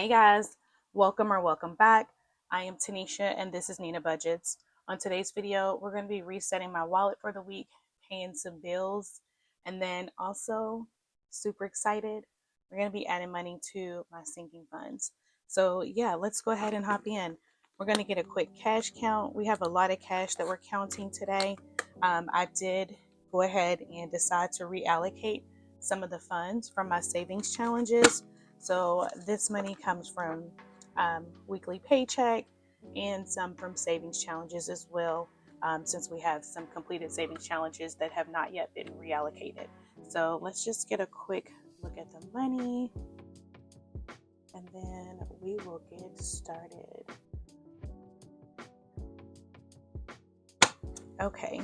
Hey guys, welcome back. I am Tanisha and this is Nina Budgets. On today's video, we're going to be resetting my wallet for the week, paying some bills, and then also super excited, we're going to be adding money to my sinking funds. So yeah, let's go ahead and hop in. We're going to get a quick cash count. We have a lot of cash that we're counting today. I did go ahead and decide to reallocate some of the funds from my savings challenges. So this money comes from weekly paycheck and some from savings challenges as well, since we have some completed savings challenges that have not yet been reallocated. So let's just get a quick look at the money and then we will get started. Okay.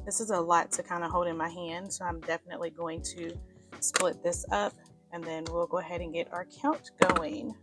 This is a lot to kind of hold in my hand, so I'm definitely going to split this up and then we'll go ahead and get our count going.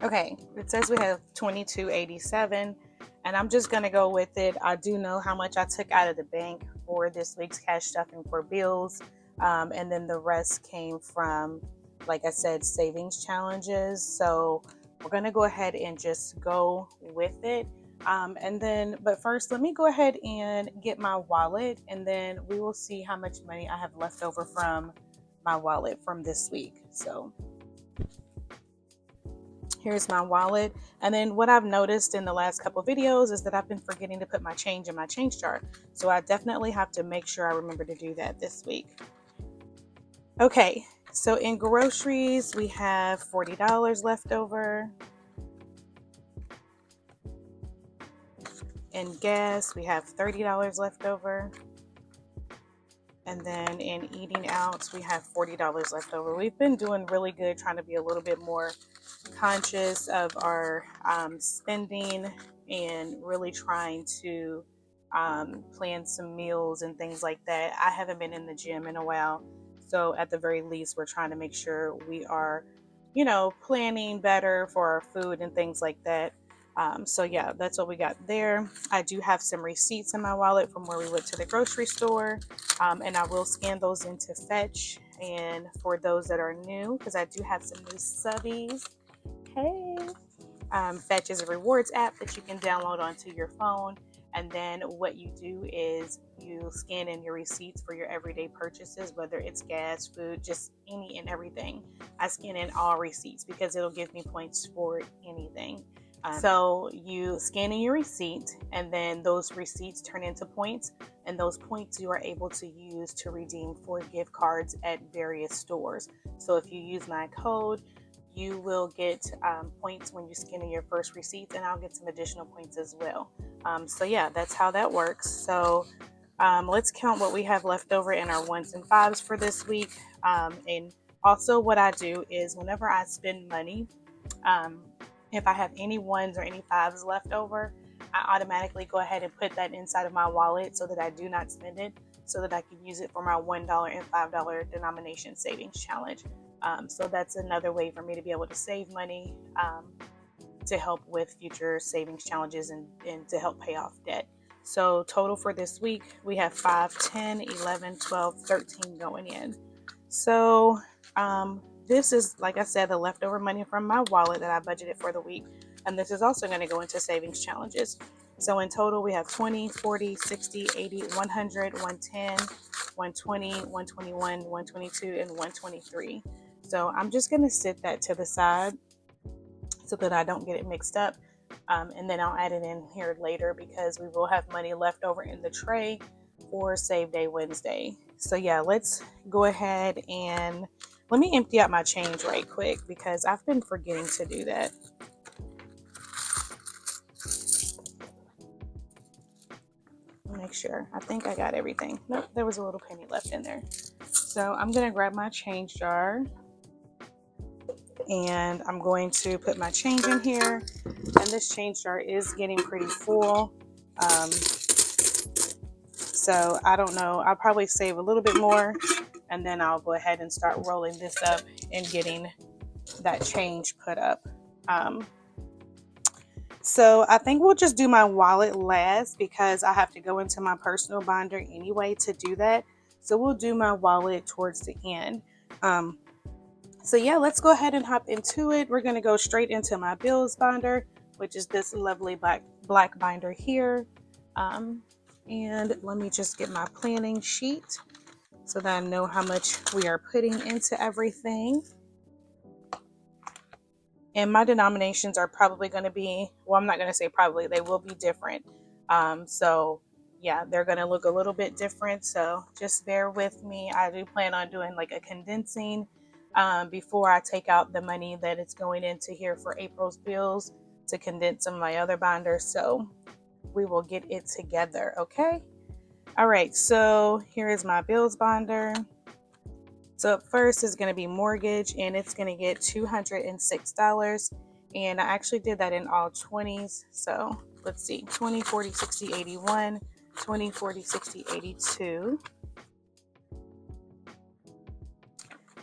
Okay, it says we have $22.87 and I'm just going to go with it. I do know how much I took out of the bank for this week's cash stuffing for bills, and then the rest came from, like I said, savings challenges. So we're going to go ahead and just go with it. But first, let me go ahead and get my wallet and then we will see how much money I have left over from my wallet from this week. So here's my wallet. And then what I've noticed in the last couple of videos is that I've been forgetting to put my change in my change jar. So I definitely have to make sure I remember to do that this week. Okay, so in groceries, we have $40 left over. In gas, we have $30 left over. And then in eating out, we have $40 left over. We've been doing really good, trying to be a little bit more conscious of our spending and really trying to plan some meals and things like that. I haven't been in the gym in a while, so at the very least we're trying to make sure we are, planning better for our food and things like that. So yeah, that's what we got there. I do have some receipts in my wallet from where we went to the grocery store, and I will scan those into Fetch. And for those that are new, because I do have some new subbies, hey, Fetch is a rewards app that you can download onto your phone. And then what you do is you scan in your receipts for your everyday purchases, whether it's gas, food, just any and everything. I scan in all receipts because it'll give me points for anything. So you scan in your receipt and then those receipts turn into points, and those points you are able to use to redeem for gift cards at various stores. So if you use my code, you will get points when you scan in your first receipt, and I'll get some additional points as well. So yeah, that's how that works. So let's count what we have left over in our ones and fives for this week. And also what I do is whenever I spend money, if I have any ones or any fives left over, I automatically go ahead and put that inside of my wallet so that I do not spend it. so that I can use it for my $1 and $5 denomination savings challenge. So that's another way for me to be able to save money to help with future savings challenges and to help pay off debt. So total for this week, we have 5, 10, 11, 12, 13 going in. So this is, like I said, the leftover money from my wallet that I budgeted for the week. And this is also going to go into savings challenges. So in total, we have 20, 40, 60, 80, 100, 110, 120, 121, 122, and 123. So I'm just going to sit that to the side so that I don't get it mixed up. And then I'll add it in here later because we will have money left over in the tray for Save Day Wednesday. So yeah, let's go ahead and let me empty out my change right quick because I've been forgetting to do that. Make sure. I think I got everything. Nope, there was a little penny left in there. So I'm going to grab my change jar and I'm going to put my change in here. And this change jar is getting pretty full. So I don't know. I'll probably save a little bit more and then I'll go ahead and start rolling this up and getting that change put up. So I think we'll just do my wallet last because I have to go into my personal binder anyway to do that. So we'll do my wallet towards the end. So yeah, let's go ahead and hop into it. We're going to go straight into my bills binder, which is this lovely black binder here. And let me just get my planning sheet so that I know how much we are putting into everything. And my denominations are probably going to be, well, I'm not going to say probably, they will be different. So yeah, they're going to look a little bit different. So just bear with me. I do plan on doing like a condensing before I take out the money that is going into here for April's bills to condense some of my other binders. So we will get it together. Okay. All right. So here is my bills binder. So up first is going to be mortgage and it's going to get $206. And I actually did that in all 20s. So let's see, 20, 40, 60, 81, 20, 40, 60, 82,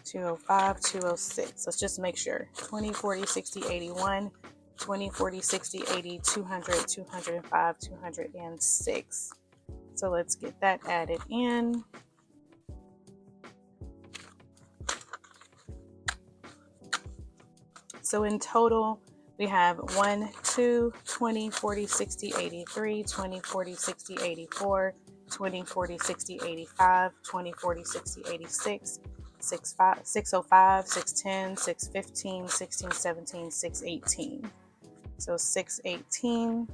205, 206. Let's just make sure. 20, 40, 60, 81, 20, 40, 60, 80, 200, 205, 206. So let's get that added in. So in total, we have 1, 2, 20, 40, 60, 83, 20, 40, 60, 84, 20, 40, 60, 85, 20, 40, 60, 86, 605, 610, 615, 16, 17, 618. So 618.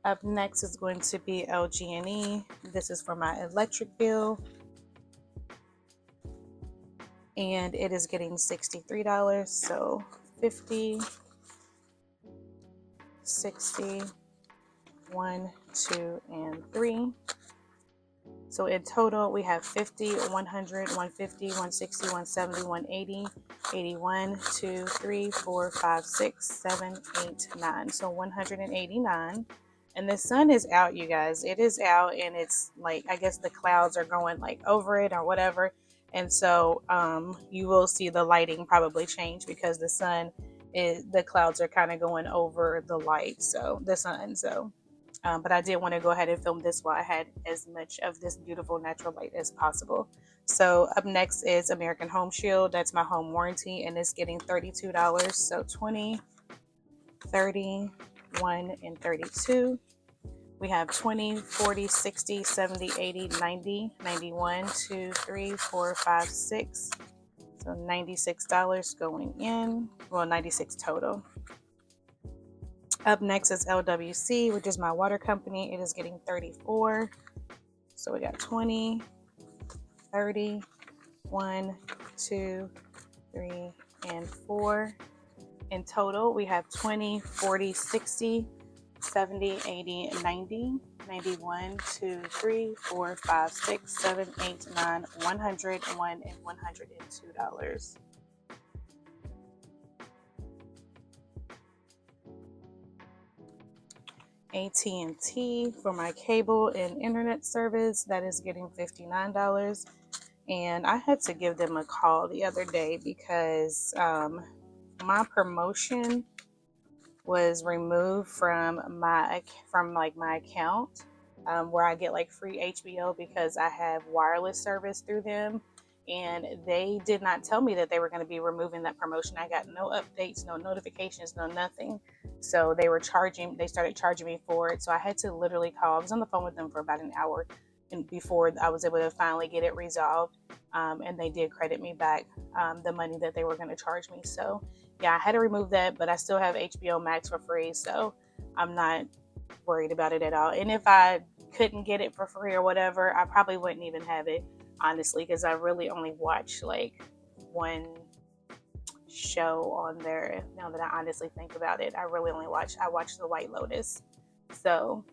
Up next is going to be LG&E. This is for my electric bill. And it is getting $63. So 50, 60, 1, 2, and 3. So in total, we have 50, 100, 150, 160, 170, 180, 81, 2, 3, 4, 5, 6, 7, 8, 9. So 189. And the sun is out, you guys. It is out and it's like, I guess the clouds are going like over it or whatever. And so you will see the lighting probably change because the clouds are kind of going over the light, so the sun. So, but I did want to go ahead and film this while I had as much of this beautiful natural light as possible. So up next is American Home Shield. That's my home warranty, and it's getting $32. So 20, 30, 1, and 32. We have 20, 40, 60, 70, 80, 90, 91, 2, 3, 4, 5, 6. So $96 going in. Well, 96 total. Up next is LWC, which is my water company. It is getting 34. So we got 20, 30, 1, 2, 3, and 4. In total, we have 20, 40, 60, 70, 80, 90, 91, 2, 3, 4, 5, 6, 7, 8, 9, 101, and $102. AT&T for my cable and internet service, that is getting $59. And I had to give them a call the other day because my promotion was removed from my account, where I get like free HBO because I have wireless service through them, and they did not tell me that they were going to be removing that promotion. I got no updates, no notifications, no nothing. So they started charging me for it. So I had to literally call. I was on the phone with them for about an hour and before I was able to finally get it resolved. And they did credit me back the money that they were going to charge me. So yeah, I had to remove that, but I still have HBO Max for free, so I'm not worried about it at all. And if I couldn't get it for free or whatever, I probably wouldn't even have it, honestly, because I really only watch like one show on there. Now that I honestly think about it, I watch The White Lotus. So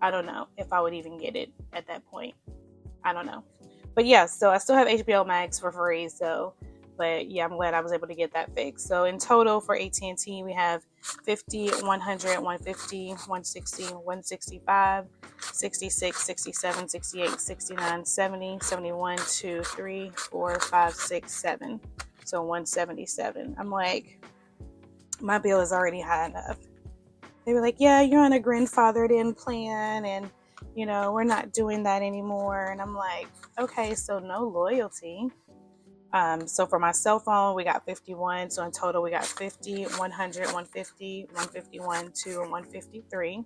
I don't know if I would even get it at that point. I don't know. But yeah, so I still have HBO Max for free, but yeah, I'm glad I was able to get that fixed. So in total for AT&T, we have 50, 100, 150, 160, 165, 66, 67, 68, 69, 70, 71, 2, 3, 4, 5, 6, 7. So 177. I'm like, my bill is already high enough. They were like, yeah, you're on a grandfathered in plan, and we're not doing that anymore. And I'm like, okay, so no loyalty. So for my cell phone, we got 51. So in total, we got 50, 100, 150, 151, 2, and 153.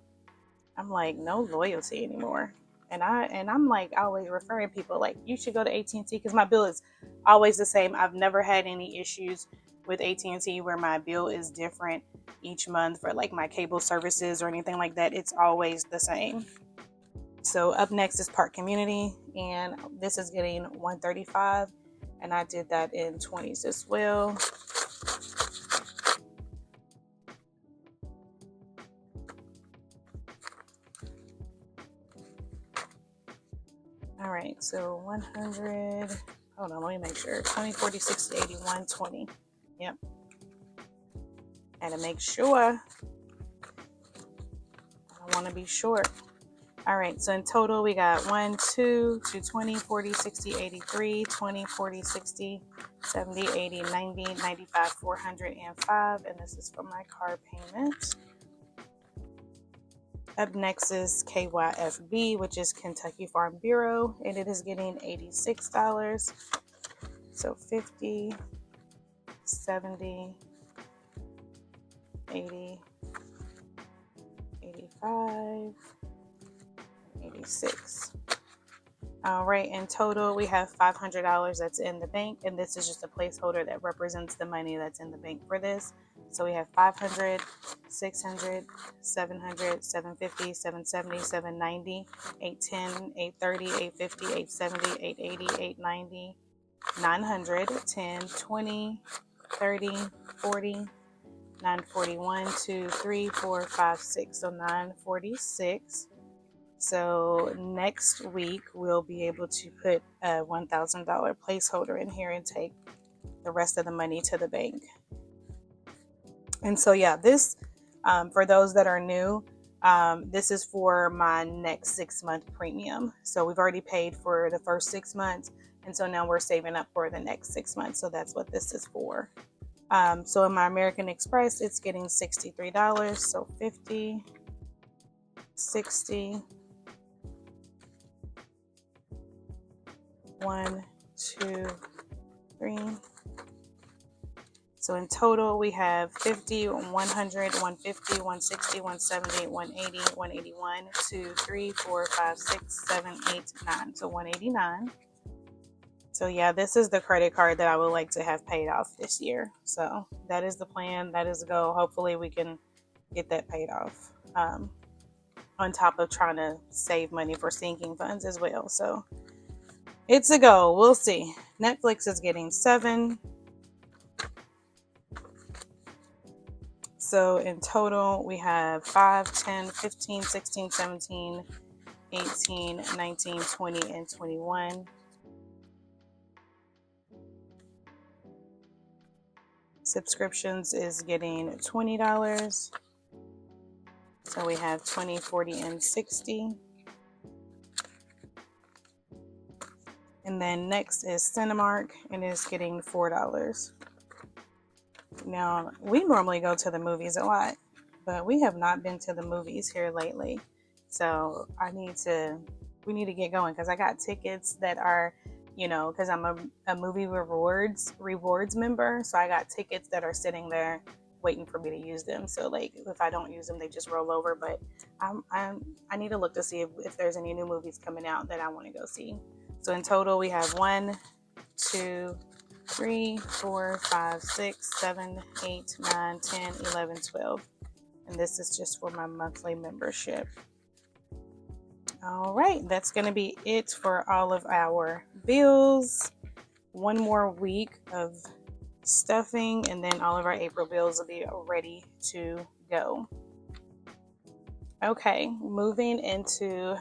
I'm like, no loyalty anymore. And I'm like always referring people like, you should go to AT&T because my bill is always the same. I've never had any issues with AT&T where my bill is different each month for like my cable services or anything like that. It's always the same. So up next is Park Community, and this is getting $135. And I did that in 20s as well. All right, so 100. Hold on, let me make sure. 20, 40, 60, 80, 120. Yep. And to make sure. I want to be short. All right, so in total, we got 1, 2, 20, 40, 60, 83, 20, 40, 60, 70, 80, 90, 95, 405, and this is for my car payment. Up next is KYFB, which is Kentucky Farm Bureau, and it is getting $86. So 50, 70, 80, 85, 86. All right, in total, we have $500 that's in the bank, and this is just a placeholder that represents the money that's in the bank for this. So we have 500, 600, 700, 750, 770, 790, 810, 830, 850, 870, 880, 890, 900, 10, 20, 30, 40, 941, 2, 3, 4, 5, 6. So 946. So next week, we'll be able to put a $1,000 placeholder in here and take the rest of the money to the bank. And so, yeah, this, for those that are new, this is for my next 6-month premium. So we've already paid for the first 6 months. And so now we're saving up for the next 6 months. So that's what this is for. So in my American Express, it's getting $63. So 50, 60, 1, 2, 3. So in total, we have 50, 100, 150, 160, 170, 180, 181, 2, 3, 4, 5, 6, 7, 8, 9. So 189. So yeah, this is the credit card that I would like to have paid off this year. So that is the plan. That is the goal. Hopefully we can get that paid off. On top of trying to save money for sinking funds as well. So it's a goal. We'll see. Netflix is getting 7. So in total, we have 5, 10, 15, 16, 17, 18, 19, 20, and 21. Subscriptions is getting $20. So we have 20, 40, and 60. And then next is Cinemark, and it's getting $4. Now, we normally go to the movies a lot, but we have not been to the movies here lately. So we need to get going, because I got tickets that are, you know, because I'm a movie rewards member. So I got tickets that are sitting there waiting for me to use them. So like if I don't use them, they just roll over. But I need to look to see if there's any new movies coming out that I want to go see. So in total, we have 1, 2, 3, 4, 5, 6, 7, 8, 9, 10, 11, 12. And this is just for my monthly membership. All right, that's going to be it for all of our bills. One more week of stuffing, and then all of our April bills will be ready to go. Okay, moving into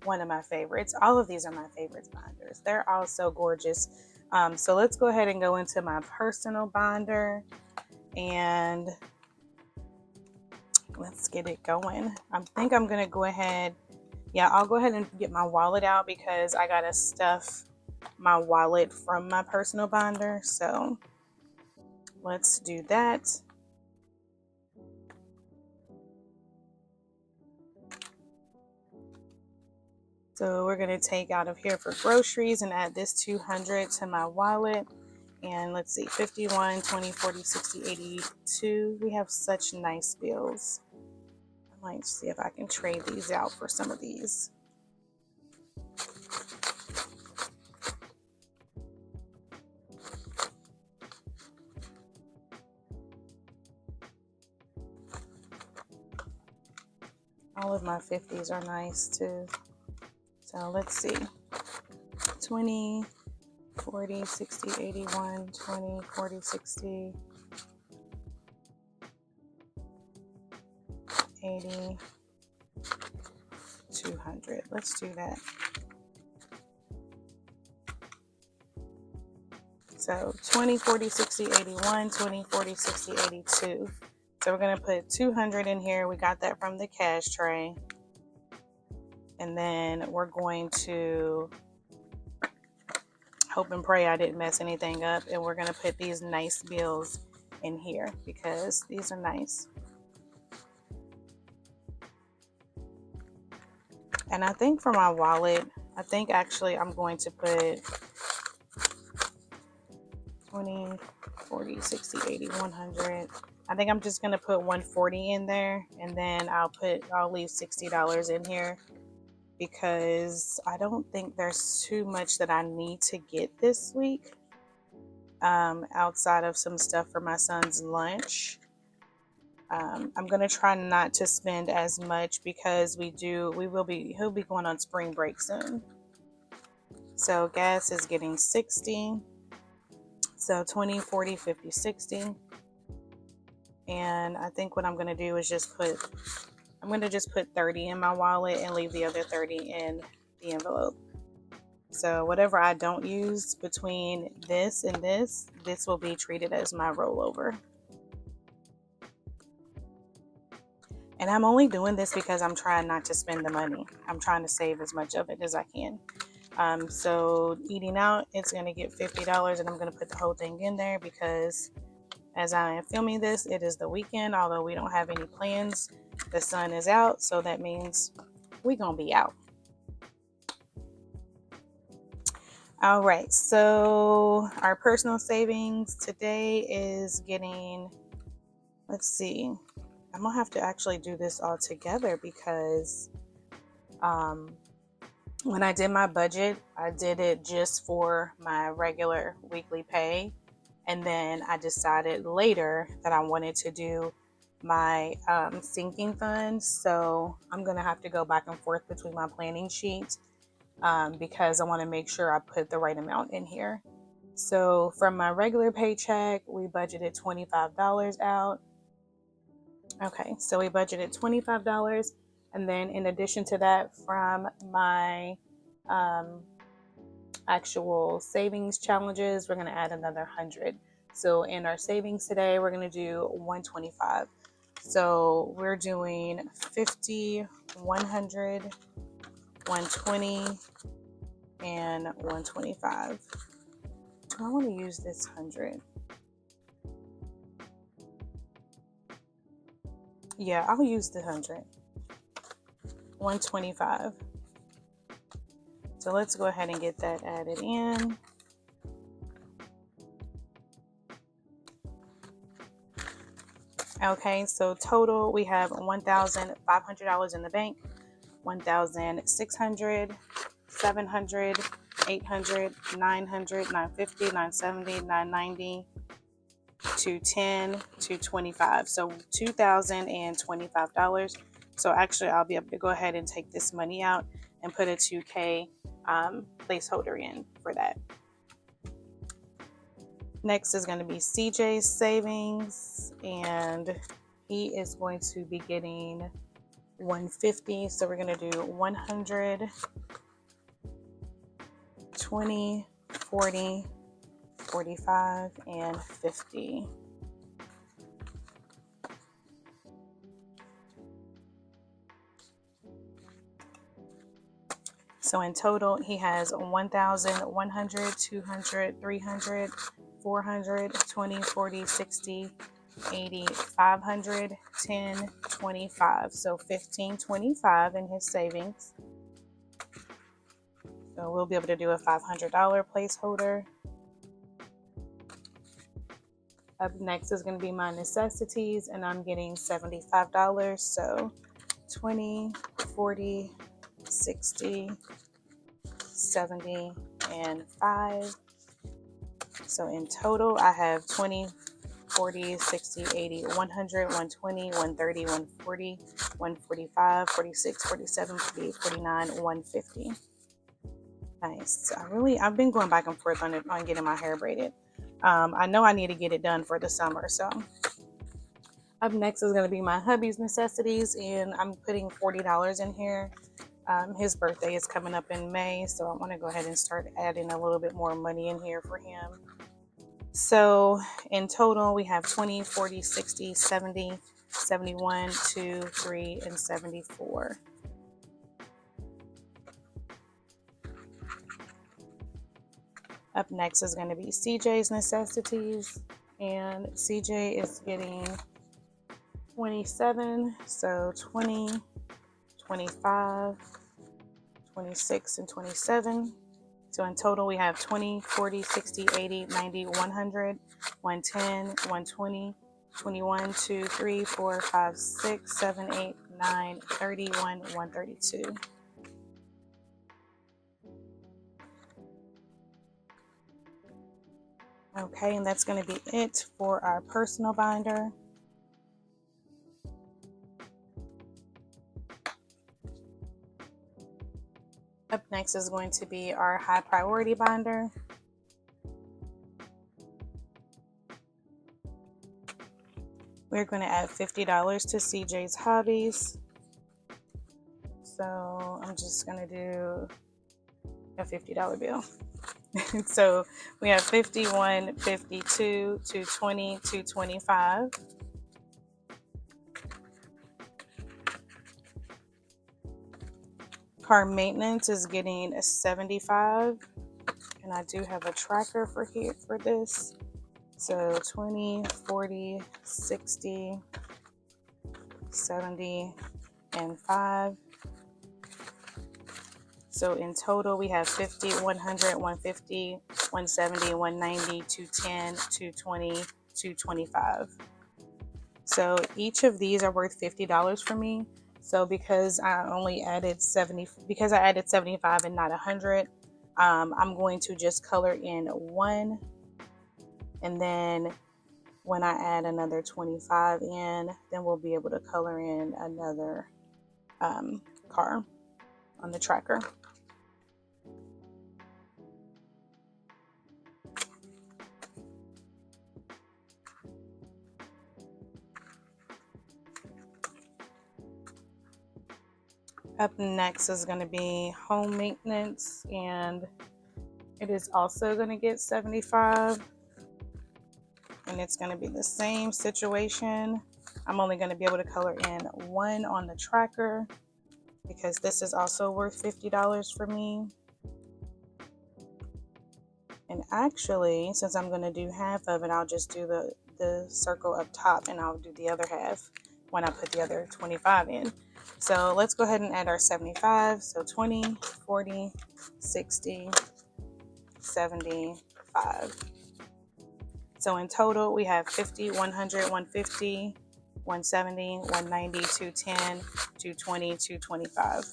one of my favorites. All of these are my favorites binders. They're all so gorgeous. So let's go ahead and go into my personal binder, and let's get it going. I think I'm gonna go ahead. Yeah, I'll go ahead and get my wallet out, because I gotta stuff my wallet from my personal binder. So let's do that. So we're gonna take out of here for groceries and add this 200 to my wallet. And let's see, 51, 20, 40, 60, 82. We have such nice bills. I might see if I can trade these out for some of these. All of my 50s are nice too. So let's see. 20, 40, 60, 81, 20, 40, 60, 80, 200. Let's do that. So 20, 40, 60, 81, 20, 40, 60, 82. So we're going to put 200 in here. We got that from the cash tray. And then we're going to hope and pray I didn't mess anything up. And we're going to put these nice bills in here, because these are nice. And I think for my wallet, I think actually I'm going to put 20, 40, 60, 80, 100. I think I'm just going to put 140 in there, and then I'll leave $60 in here, because I don't think there's too much that I need to get this week, outside of some stuff for my son's lunch. I'm going to try not to spend as much, because he'll be going on spring break soon. So gas is getting 60. So 20, 40, 50, 60. And I think what I'm going to do is just put 30 in my wallet and leave the other 30 in the envelope. So whatever I don't use between this and this will be treated as my rollover. And I'm only doing this because I'm trying not to spend the money. I'm trying to save as much of it as I can. So eating out, it's going to get $50, and I'm going to put the whole thing in there, because as I am filming this, it is the weekend. Although we don't have any plans, the sun is out, so that means we're going to be out. All right, so our personal savings today is getting, let's see, I'm going to have to actually do this all together, because when I did my budget, I did it just for my regular weekly pay. And then I decided later that I wanted to do my sinking fund. So I'm going to have to go back and forth between my planning sheet, because I want to make sure I put the right amount in here. So from my regular paycheck, we budgeted $25 out. Okay, so we budgeted $25. And then in addition to that, from my actual savings challenges, we're going to add another 100. So in our savings today, we're going to do 125. So we're doing 50, 100, 120, and 125. I want to use this 100. Yeah, I'll use the 100. 125. So let's go ahead and get that added in. Okay, so total we have $1,500 in the bank, 1,600, 700, 800, 900, 950, 970, 990, 210, 225. So $2,025. So actually I'll be able to go ahead and take this money out and put a 2K placeholder in for that. Next is going to be CJ's savings, and he is going to be getting 150. So we're going to do 100, 20, 40, 45, and 50. So in total, he has 1,000, 100, 200, 300, 400, 20, 40, 60, 80, 500, 10, 25. So 1525 in his savings. So we'll be able to do a $500 placeholder. Up next is going to be my necessities, and I'm getting $75. So 20, 40, 60, 70, and 5. So in total, I have 20, 40, 60, 80, 100, 120, 130, 140, 145, 46, 47, 48, 49, 150. Nice. I've been going back and forth on getting my hair braided. I know I need to get it done for the summer. So up next is going to be my hubby's necessities, and I'm putting $40 in here. His birthday is coming up in May, so I want to go ahead and start adding a little bit more money in here for him. So in total, we have 20, 40, 60, 70, 71, 2, 3, and 74. Up next is going to be CJ's necessities, and CJ is getting 27, so 20, 25, 26, and 27. So in total, we have 20, 40, 60, 80, 90, 100, 110, 120, 21, 2, 3, 4, 5, 6, 7, 8, 9, 31, 132. Okay, and that's going to be it for our personal binder. Up next is going to be our high priority binder. We're going to add $50 to CJ's hobbies. So I'm just going to do a $50 bill. So we have 51, 52, 220, 225. Car maintenance is getting a 75, and I do have a tracker for this. So 20, 40, 60, 70, and 5. So in total, we have 50, 100, 150, 170, 190, 210, 220, 225. So each of these are worth $50 for me. So because I added 75 and not 100, I'm going to just color in one, and then when I add another 25 in, then we'll be able to color in another car on the tracker. Up next is going to be home maintenance, and it is also going to get 75, and it's going to be the same situation. I'm only going to be able to color in one on the tracker because this is also worth $50 for me. And actually, since I'm going to do half of it, I'll just do the circle up top, and I'll do the other half when I put the other 25 in. So let's go ahead and add our 75. So 20, 40, 60, 75. So in total, we have 50, 100, 150, 170, 190, 210, 220, 225.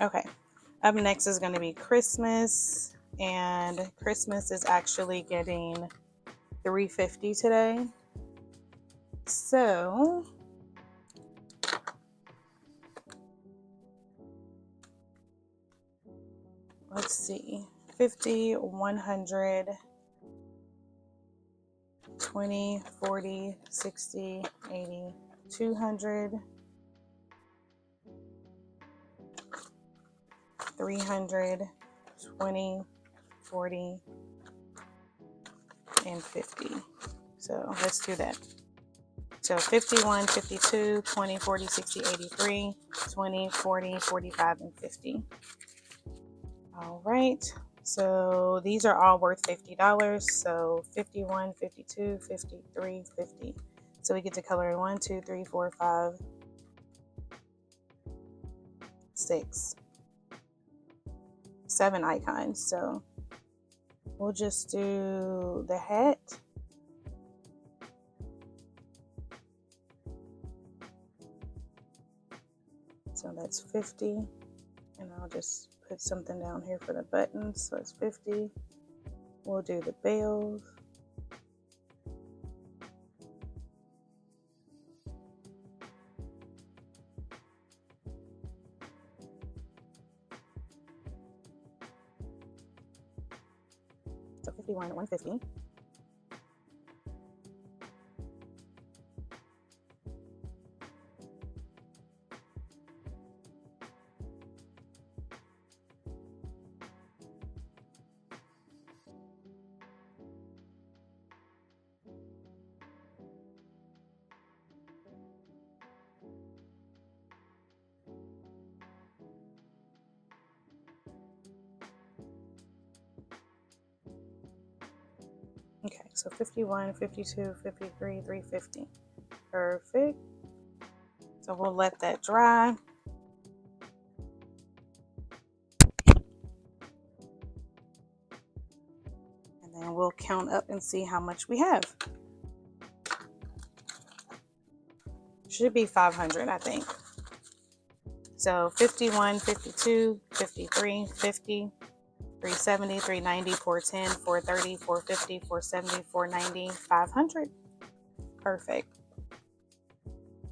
Okay, up next is going to be Christmas, and Christmas is actually getting $350 today. So let's see, 50, 100, 20, 40, 60, 80, 200, 300, 20, 40, and 50. So let's do that. So 51, 52, 20, 40, 60, 83, 20, 40, 45, and 50. All right. So these are all worth $50. So 51, 52, 53, 50. So we get to color in 1, 2, 3, 4, 5, 6, 7 icons. So we'll just do the hat. So that's 50. And I'll just put something down here for the buttons. So it's 50. We'll do the bells. So 51, 150. Okay, so 51, 52, 53, 350. Perfect. So we'll let that dry. And then we'll count up and see how much we have. Should be 500, I think. So 51, 52, 53, 50, 370, 390, 410, 430, 450, 470, 490, 500. Perfect.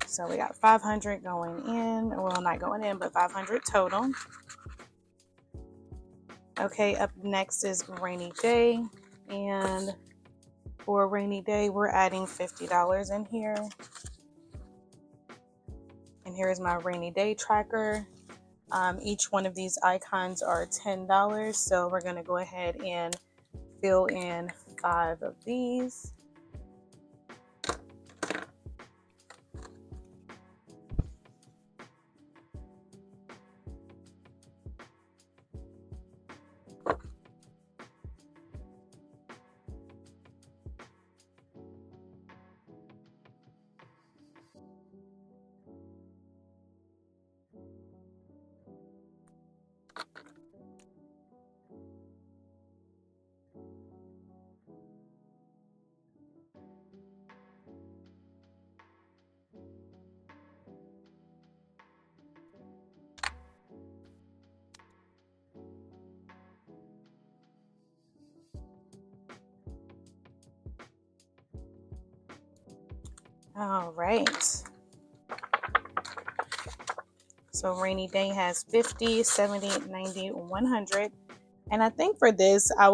So we got 500 going in. Well, not going in, but 500 total. Okay, up next is rainy day. And for rainy day, we're adding $50 in here. And here's my rainy day tracker. Each one of these icons are $10. So we're going to go ahead and fill in 5 of these. All right. So rainy day has 50, 70, 90, 100. And I think for this, I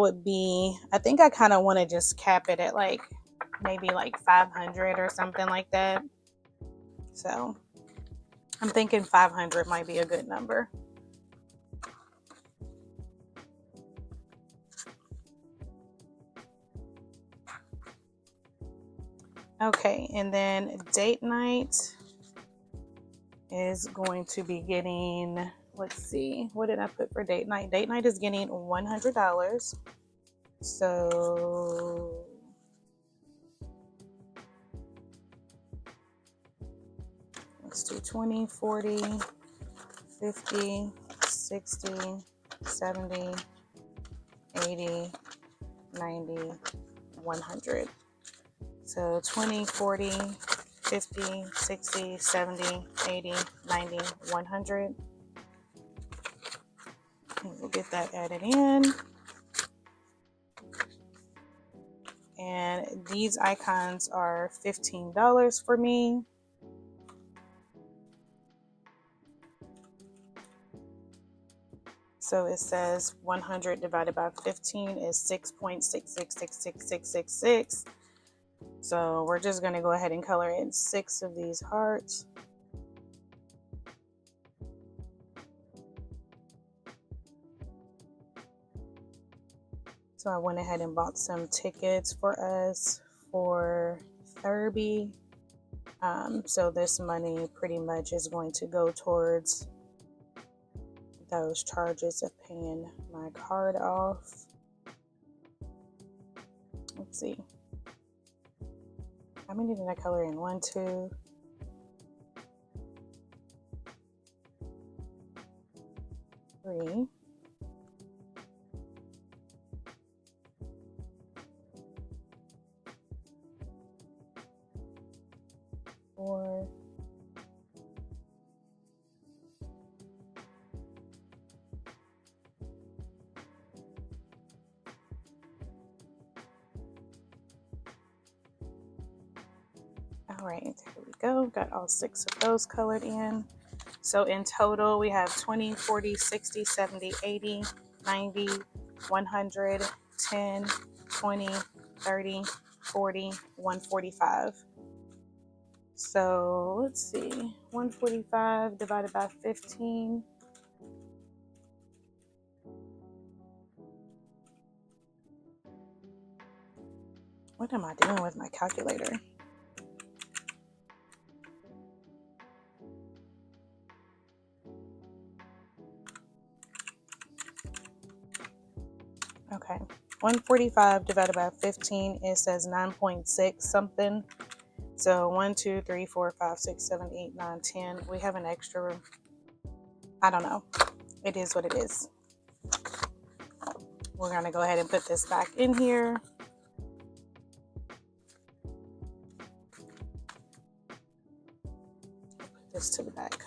think I kind of want to just cap it at like maybe like 500 or something like that. So I'm thinking 500 might be a good number. Okay, and then date night is going to be getting, let's see, what did I put for date night? Date night is getting $100. So let's do 20, 40, 50, 60, 70, 80, 90, 100. So 20, 40, 50, 60, 70, 80, 90, 100. And we'll get that added in. And these icons are $15 for me. So it says 100 divided by 15 is 6.6666666. So we're just going to go ahead and color in 6 of these hearts. So I went ahead and bought some tickets for us for therapy. So this money pretty much is going to go towards those charges of paying my card off. Let's see. How many did I color in? 1, 2, 3. 4. All right, there we go. Got all 6 of those colored in. So in total, we have 20, 40, 60, 70, 80, 90, 100, 10, 20, 30, 40, 145. So let's see, 145 divided by 15. What am I doing with my calculator? Okay, 145 divided by 15, it says 9.6 something. So 1, 2, 3, 4, 5, 6, 7, 8, 9, 10. We have an extra, I don't know. It is what it is. We're going to go ahead and put this back in here. Put this to the back.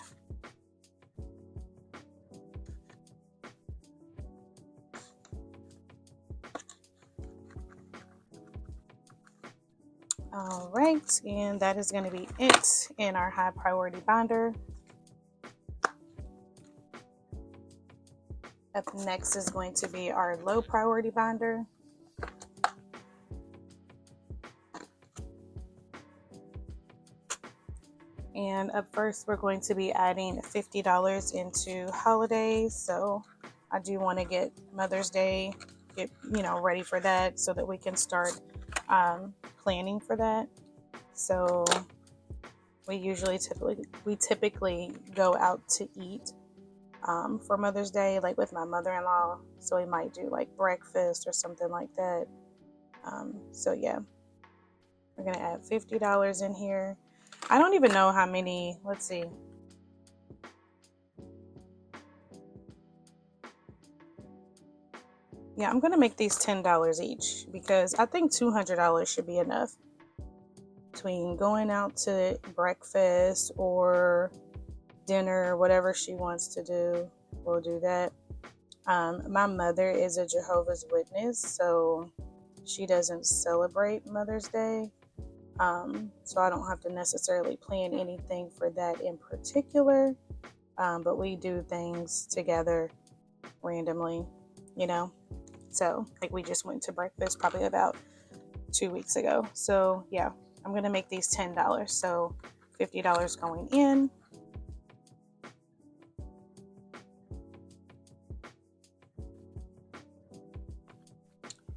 All right, and that is going to be it in our high priority binder. Up next is going to be our low priority binder. And up first, we're going to be adding $50 into holidays. So I do want to get Mother's Day, ready for that so that we can start planning for that. So we typically go out to eat for Mother's Day, like with my mother-in-law. So we might do like breakfast or something like that. So yeah, we're gonna add $50 in here. I don't even know how many. Let's see. Yeah, I'm gonna make these $10 each because I think $200 should be enough. Between going out to breakfast or dinner, whatever she wants to do, we'll do that. My mother is a Jehovah's Witness, so she doesn't celebrate Mother's Day. So I don't have to necessarily plan anything for that in particular. But we do things together randomly, So like we just went to breakfast probably about 2 weeks ago. So yeah, I'm going to make these $10. So $50 going in.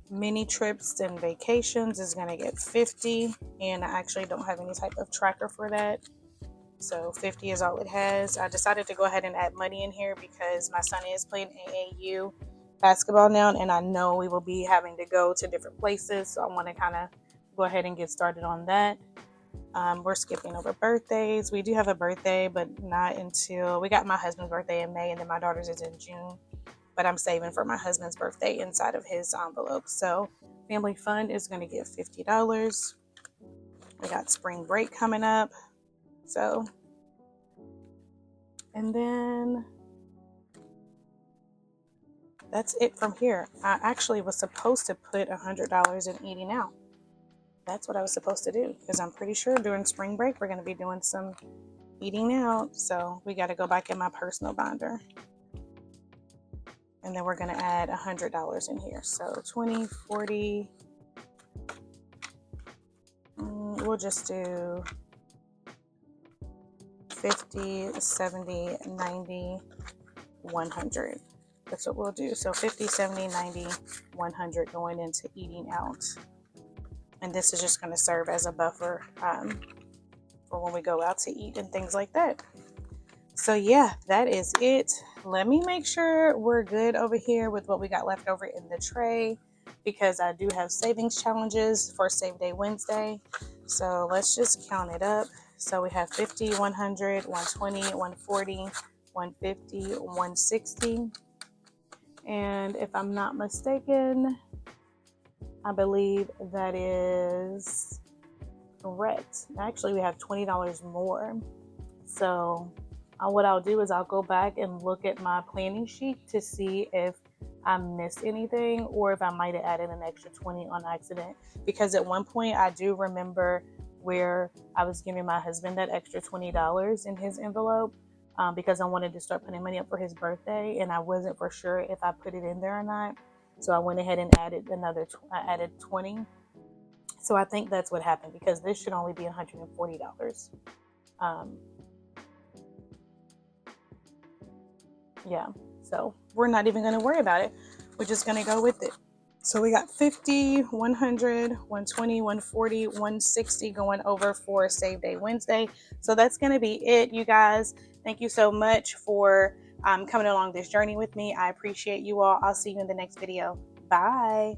Mini trips and vacations is going to get 50, and I actually don't have any type of tracker for that. So 50 is all it has. I decided to go ahead and add money in here because my son is playing AAU basketball now, and I know we will be having to go to different places. So I want to kind of go ahead and get started on that. We're skipping over birthdays. We do have a birthday, but not until we got my husband's birthday in May, and then my daughter's is in June. But I'm saving for my husband's birthday inside of his envelope. So family fund is going to get $50. We got spring break coming up. So, and then that's it from here. I actually was supposed to put $100 in eating out. That's what I was supposed to do, because I'm pretty sure during spring break we're going to be doing some eating out. So we got to go back in my personal binder. And then we're going to add $100 in here. So 20, 40, we'll just do 50, 70, 90, 100. That's what we'll do. So 50, 70, 90, 100 going into eating out. And this is just going to serve as a buffer for when we go out to eat and things like that. So yeah, that is it. Let me make sure we're good over here with what we got left over in the tray, because I do have savings challenges for Save Day Wednesday. So let's just count it up. So we have 50, 100, 120, 140, 150, 160. And if I'm not mistaken, I believe that is correct. Actually, we have $20 more. So what I'll do is I'll go back and look at my planning sheet to see if I missed anything, or if I might have added an extra 20 on accident. Because at one point I do remember where I was giving my husband that extra $20 in his envelope because I wanted to start putting money up for his birthday, and I wasn't for sure if I put it in there or not. So I went ahead and added I added 20. So I think that's what happened, because this should only be $140. Yeah, so we're not even going to worry about it. We're just going to go with it. So we got 50, 100, 120, 140, 160 going over for Save Day Wednesday. So that's going to be it, you guys. Thank you so much for coming along this journey with me. I appreciate you all. I'll see you in the next video. Bye.